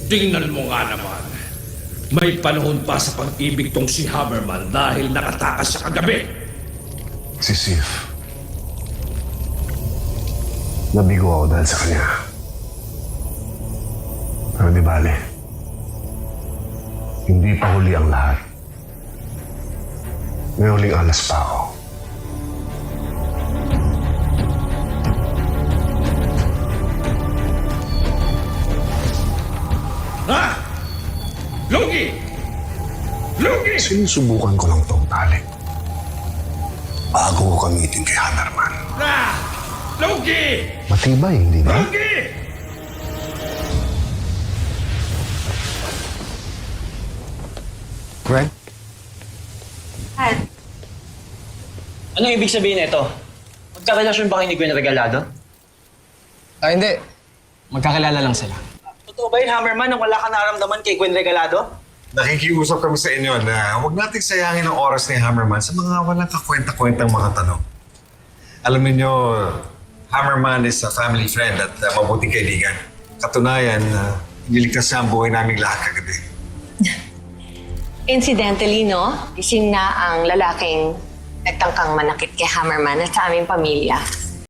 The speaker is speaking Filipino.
Tingnan mo nga naman. May panahon pa sa pag-ibig tong si Hammerman dahil nakatakas siya kagabi. Si Sif. Nabigo ako dahil sa kanya. Pero di bale. Hindi pa huli ang lahat. May huling alas pa ako. Ha? Lugi! Lugi! Sinusubukan ko lang tong tali. Bago ko gamitin kay Hammerman. Lugi! Matibay, hindi ba? Lugi! Greg? At Anong ibig sabihin nito? Magkarelasyon ba kayo ni Gwen Regalado? Hindi. Magkakilala lang sila. Totoo ba yun, Hammerman, nang wala ka naramdaman kay Gwen Regalado? Nakikiusap kami sa inyo na huwag nating sayangin ang oras ni Hammerman sa mga walang kakwenta-kwentang mga tanong. Alam niyo, Hammerman is a family friend at mabuting kaibigan. Katunayan, niligtas niya ang buhay naming lahat kagabi. incidentally, no? Gising na ang lalaking nagtangkang manakit kay Hammerman at sa aming pamilya.